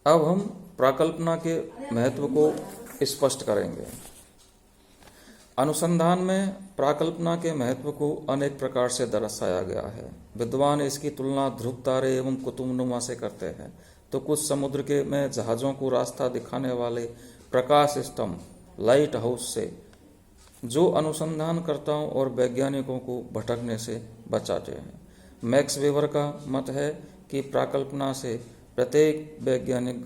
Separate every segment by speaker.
Speaker 1: अब हम प्राकल्पना के महत्व को स्पष्ट करेंगे। अनुसंधान में प्राकल्पना के महत्व को अनेक प्रकार से दर्शाया गया है। विद्वान इसकी तुलना ध्रुव तारे एवं कुतुबनुमा से करते हैं, तो कुछ समुद्र के में जहाज़ों को रास्ता दिखाने वाले प्रकाश स्तंभ लाइट हाउस से, जो अनुसंधानकर्ताओं और वैज्ञानिकों को भटकने से बचाते हैं। मैक्स वेबर का मत है कि प्राकल्पना से प्रत्येक वैज्ञानिक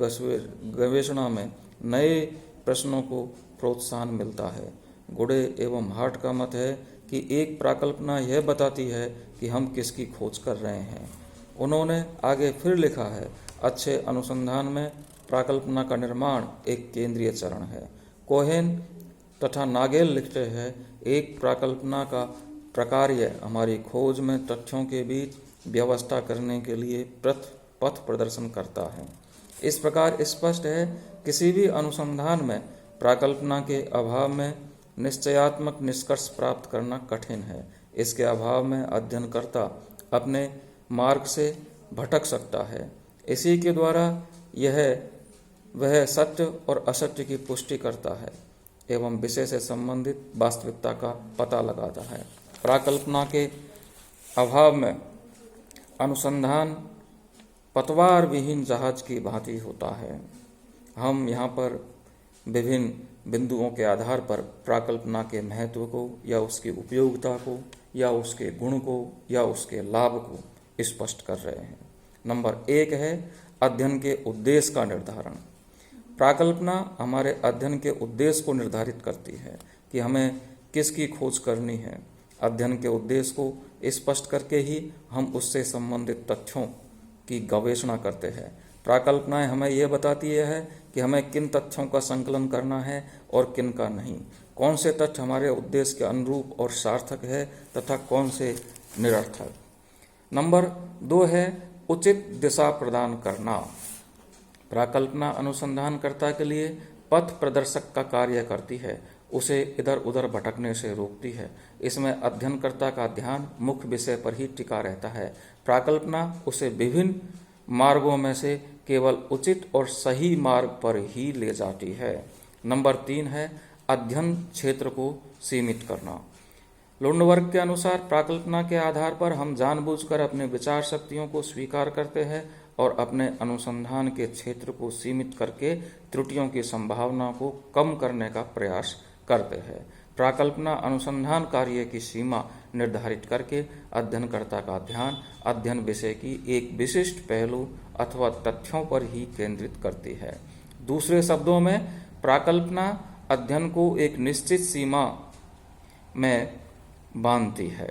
Speaker 1: गवेषणा में नए प्रश्नों को प्रोत्साहन मिलता है। गुडे एवं हार्ट का मत है कि एक प्राकल्पना यह बताती है कि हम किसकी खोज कर रहे हैं। उन्होंने आगे फिर लिखा है, अच्छे अनुसंधान में प्राकल्पना का निर्माण एक केंद्रीय चरण है। कोहेन तथा नागेल लिखते हैं, एक प्राकल्पना का प्रकार्य हमारी खोज में तथ्यों के बीच व्यवस्था करने के लिए पथ प्रदर्शन करता है। इस प्रकार स्पष्ट है, किसी भी अनुसंधान में प्राकल्पना के अभाव में निश्चयात्मक निष्कर्ष प्राप्त करना कठिन है। इसके अभाव में अध्ययनकर्ता अपने मार्ग से भटक सकता है। इसी के द्वारा वह सत्य और असत्य की पुष्टि करता है एवं विषय से संबंधित वास्तविकता का पता लगाता है। प्राकल्पना के अभाव में अनुसंधान पतवार विहीन जहाज की भांति होता है। हम यहाँ पर विभिन्न बिंदुओं के आधार पर प्राकल्पना के महत्व को या उसकी उपयोगिता को या उसके गुण को या उसके लाभ को स्पष्ट कर रहे हैं। नंबर 1 है अध्ययन के उद्देश्य का निर्धारण। प्राकल्पना हमारे अध्ययन के उद्देश्य को निर्धारित करती है कि हमें किसकी खोज करनी है। अध्ययन के उद्देश्य को स्पष्ट करके ही हम उससे संबंधित तथ्यों की गवेषणा करते हैं। प्राकल्पनाएं हमें यह बताती है कि हमें किन तथ्यों का संकलन करना है और किन का नहीं, कौन से तथ्य हमारे उद्देश्य के अनुरूप और सार्थक है तथा कौन से निरर्थक। नंबर 2 है उचित दिशा प्रदान करना। प्राकल्पना अनुसंधानकर्ता के लिए पथ प्रदर्शक का कार्य करती है, उसे इधर उधर भटकने से रोकती है। इसमें अध्ययनकर्ता का ध्यान मुख्य विषय पर ही टिका रहता है। प्राकल्पना उसे विभिन्न मार्गों में से केवल उचित और सही मार्ग पर ही ले जाती है। नंबर 3 है अध्ययन क्षेत्र को सीमित करना। लुंडबर्ग के अनुसार प्राकल्पना के आधार पर हम जानबूझकर अपने विचार शक्तियों को स्वीकार करते हैं और अपने अनुसंधान के क्षेत्र को सीमित करके त्रुटियों की संभावना को कम करने का प्रयास करते हैं। प्राकल्पना अनुसंधान कार्य की सीमा निर्धारित करके अध्ययनकर्ता का ध्यान अध्ययन विषय की एक विशिष्ट पहलू अथवा तथ्यों पर ही केंद्रित करती है। दूसरे शब्दों में प्राकल्पना अध्ययन को एक निश्चित सीमा में बांधती है।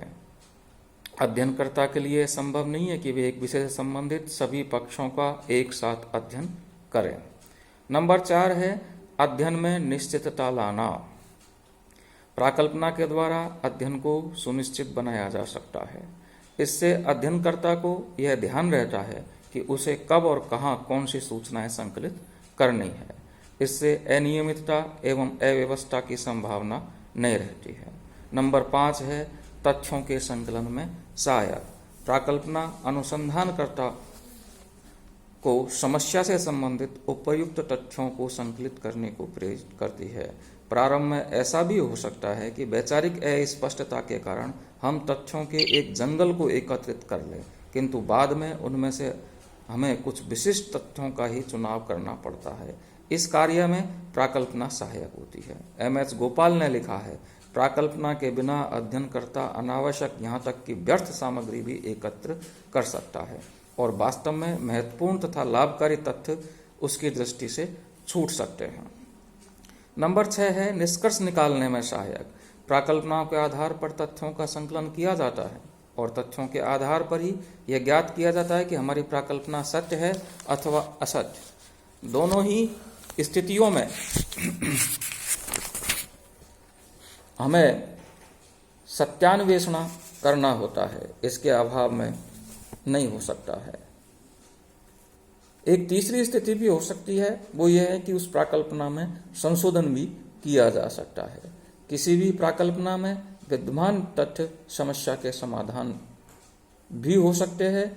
Speaker 1: अध्ययनकर्ता के लिए संभव नहीं है कि वे एक विषय से संबंधित सभी पक्षों का एक साथ अध्ययन करें। नंबर 4 है अध्ययन में निश्चितता लाना। प्राकल्पना के द्वारा अध्ययन को सुनिश्चित बनाया जा सकता है। इससे अध्ययनकर्ता को यह ध्यान रहता है कि उसे कब और कहाँ कौन सी सूचनाएं संकलित करनी है। इससे अनियमितता एवं अव्यवस्था की संभावना नहीं रहती है। नंबर 5 है तथ्यों के संकलन में सहायक। प्राकल्पना अनुसंधानकर्ता को समस्या से संबंधित उपयुक्त तथ्यों को संकलित करने को प्रेरित करती है। प्रारंभ में ऐसा भी हो सकता है कि वैचारिक अस्पष्टता के कारण हम तथ्यों के एक जंगल को एकत्रित कर लें, किंतु बाद में उनमें से हमें कुछ विशिष्ट तथ्यों का ही चुनाव करना पड़ता है। इस कार्य में प्राकल्पना सहायक होती है। M.H. गोपाल ने लिखा है, प्राकल्पना के बिना अध्ययनकर्ता अनावश्यक यहाँ तक कि व्यर्थ सामग्री भी एकत्र कर सकता है और वास्तव में महत्वपूर्ण तथा लाभकारी तथ्य उसकी दृष्टि से छूट सकते हैं। नंबर 6 है निष्कर्ष निकालने में सहायक। प्राकल्पनाओं के आधार पर तथ्यों का संकलन किया जाता है और तथ्यों के आधार पर ही यह ज्ञात किया जाता है कि हमारी प्राकल्पना सत्य है अथवा असत्य। दोनों ही स्थितियों में हमें सत्यान्वेषण करना होता है, इसके अभाव में नहीं हो सकता है। एक तीसरी स्थिति भी हो सकती है, वो ये है कि उस प्राकल्पना में संशोधन भी किया जा सकता है। किसी भी प्राकल्पना में विद्यमान तथ्य समस्या के समाधान भी हो सकते हैं,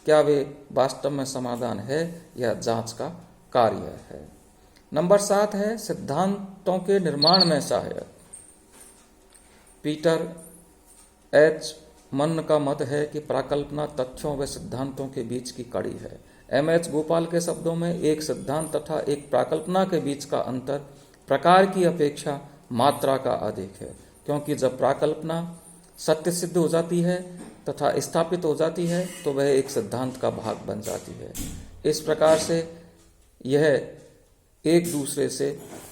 Speaker 1: क्या वे वास्तव में समाधान है या जांच का कार्य है। नंबर 7 है सिद्धांतों के निर्माण में सहायक। पीटर एच मन का मत है कि प्राकल्पना तथ्यों व सिद्धांतों के बीच की कड़ी है। एम.एच. गोपाल के शब्दों में एक सिद्धांत तथा एक प्राकल्पना के बीच का अंतर प्रकार की अपेक्षा मात्रा का अधिक है, क्योंकि जब प्राकल्पना सत्य सिद्ध हो जाती है तथा स्थापित हो जाती है तो वह एक सिद्धांत का भाग बन जाती है। इस प्रकार से यह एक दूसरे से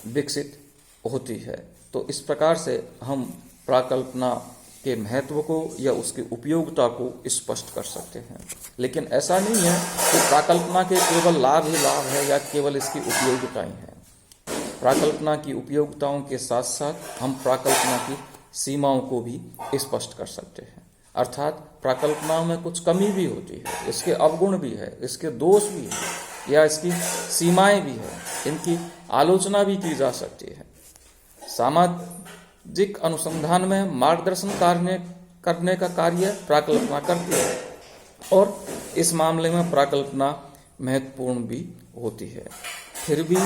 Speaker 1: विकसित होती है। तो इस प्रकार से हम प्राकल्पना के महत्व को या उसकी उपयोगिता को स्पष्ट कर सकते हैं। लेकिन ऐसा नहीं है कि प्राकल्पना के केवल लाभ ही लाभ है या केवल इसकी उपयोगिताएं हैं। प्राकल्पना की उपयोगिताओं के साथ साथ हम प्राकल्पना की सीमाओं को भी स्पष्ट कर सकते हैं। अर्थात प्राकल्पना में कुछ कमी भी होती है, इसके अवगुण भी है, इसके दोष भी है या इसकी सीमाएं भी है, इनकी आलोचना भी की जा सकती है। सामाजिक अनुसंधान में मार्गदर्शन करने का कार्य प्राकल्पना करती है और इस मामले में प्राकल्पना महत्वपूर्ण भी होती है। फिर भी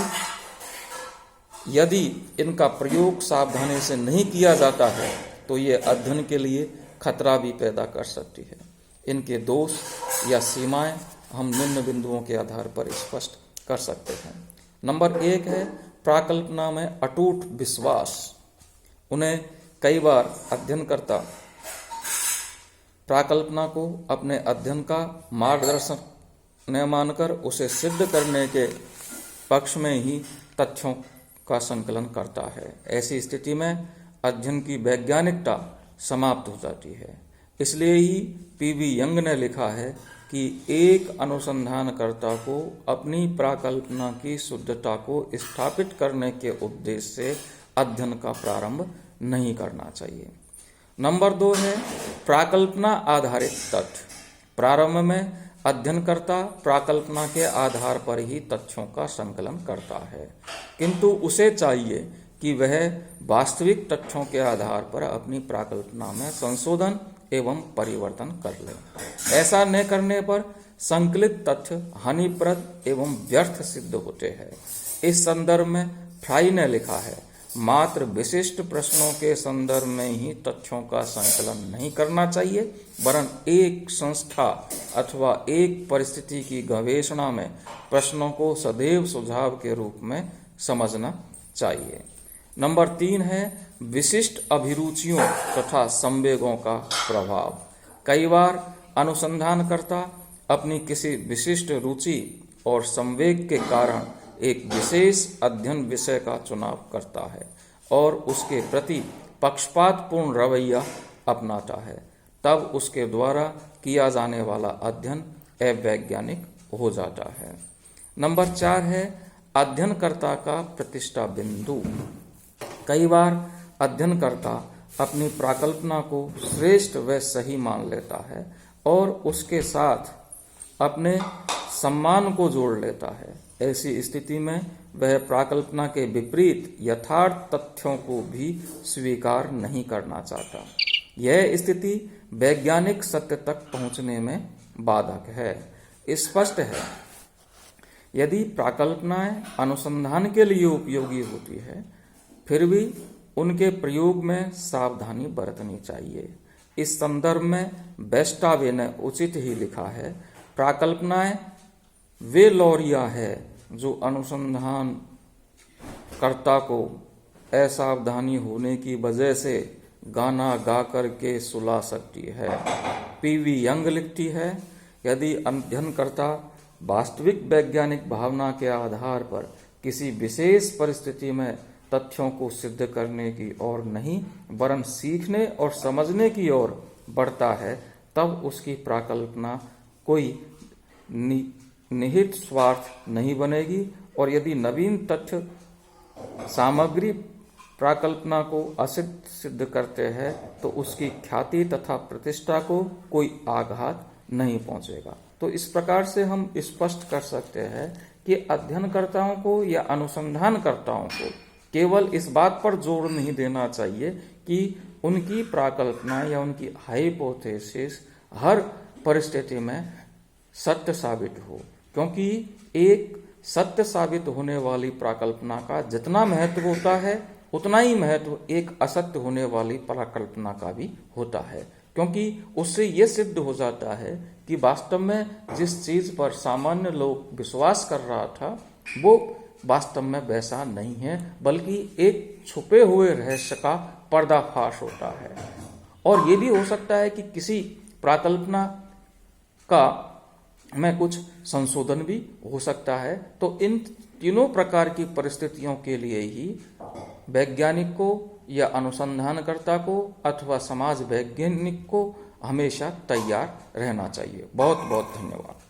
Speaker 1: यदि इनका प्रयोग सावधानी से नहीं किया जाता है तो ये अध्ययन के लिए खतरा भी पैदा कर सकती है। इनके दोष या सीमाएं हम निम्न बिंदुओं के आधार पर स्पष्ट कर सकते हैं। नंबर 1 है प्राकल्पना में अटूट विश्वास। उन्हें कई बार अध्ययनकर्ता प्राकल्पना को अपने अध्ययन का मार्गदर्शन न मानकर उसे सिद्ध करने के पक्ष में ही तथ्यों का संकलन करता है। ऐसी स्थिति में अध्ययन की वैज्ञानिकता समाप्त हो जाती है। इसलिए ही पी.वी. यंग ने लिखा है कि एक अनुसंधानकर्ता को अपनी प्राकल्पना की शुद्धता को स्थापित करने के उद्देश्य से अध्ययन का प्रारंभ नहीं करना चाहिए। नंबर 2 है प्राकल्पना आधारित तथ्य। प्रारंभ में अध्ययनकर्ता प्राकल्पना के आधार पर ही तथ्यों का संकलन करता है, किंतु उसे चाहिए कि वह वास्तविक तथ्यों के आधार पर अपनी प्राकल्पना में संशोधन एवं परिवर्तन कर ले। ऐसा न करने पर संकलित तथ्य हानिप्रद एवं व्यर्थ सिद्ध होते हैं। इस संदर्भ में फ्राई ने लिखा है, मात्र विशिष्ट प्रश्नों के संदर्भ में ही तथ्यों का संकलन नहीं करना चाहिए, वरन एक संस्था अथवा एक परिस्थिति की गवेषणा में प्रश्नों को सदैव सुझाव के रूप में समझना चाहिए। नंबर 3 है विशिष्ट अभिरुचियों तथा संवेगों का प्रभाव। कई बार अनुसंधानकर्ता अपनी किसी विशिष्ट रुचि और संवेग के कारण एक विशेष अध्ययन विषय का चुनाव करता है और उसके प्रति पक्षपातपूर्ण रवैया अपनाता है। तब उसके द्वारा किया जाने वाला अध्ययन अवैज्ञानिक हो जाता है। नंबर 4 है अध्ययनकर्ता का प्रतिष्ठा बिंदु। कई बार अध्ययनकर्ता अपनी प्राकल्पना को श्रेष्ठ व सही मान लेता है और उसके साथ अपने सम्मान को जोड़ लेता है। ऐसी स्थिति में वह प्राकल्पना के विपरीत यथार्थ तथ्यों को भी स्वीकार नहीं करना चाहता। यह स्थिति वैज्ञानिक सत्य तक पहुंचने में बाधक है। स्पष्ट है, यदि प्राकल्पनाएं अनुसंधान के लिए उपयोगी होती है, फिर भी उनके प्रयोग में सावधानी बरतनी चाहिए। इस संदर्भ में बेस्टावे ने उचित ही लिखा है, प्राकल्पनाएं वे लौरिया है जो अनुसंधान कर्ता को असावधानी होने की वजह से गाना गा कर के सुला सकती है। पी.वी. यंग लिखती है, यदि अध्ययनकर्ता वास्तविक वैज्ञानिक भावना के आधार पर किसी विशेष परिस्थिति में तथ्यों को सिद्ध करने की ओर नहीं वरन सीखने और समझने की ओर बढ़ता है, तब उसकी प्राकल्पना कोई निहित स्वार्थ नहीं बनेगी और यदि नवीन तथ्य सामग्री प्राकल्पना को असिद्ध सिद्ध करते हैं तो उसकी ख्याति तथा प्रतिष्ठा को कोई आघात नहीं पहुंचेगा। तो इस प्रकार से हम स्पष्ट कर सकते हैं कि अध्ययनकर्ताओं को या अनुसंधानकर्ताओं को केवल इस बात पर जोर नहीं देना चाहिए कि उनकी प्राकल्पना या उनकी हाइपोथेसिस हर परिस्थिति में सत्य साबित हो, क्योंकि एक सत्य साबित होने वाली प्राकल्पना का जितना महत्व होता है उतना ही महत्व एक असत्य होने वाली प्राकल्पना का भी होता है, क्योंकि उससे यह सिद्ध हो जाता है कि वास्तव में जिस चीज पर सामान्य लोग विश्वास कर रहा था वो वास्तव में वैसा नहीं है, बल्कि एक छुपे हुए रहस्य का पर्दाफाश होता है। और ये भी हो सकता है कि किसी प्राकल्पना का में कुछ संशोधन भी हो सकता है। तो इन तीनों प्रकार की परिस्थितियों के लिए ही वैज्ञानिक को या अनुसंधानकर्ता को अथवा समाज वैज्ञानिक को हमेशा तैयार रहना चाहिए। बहुत बहुत धन्यवाद।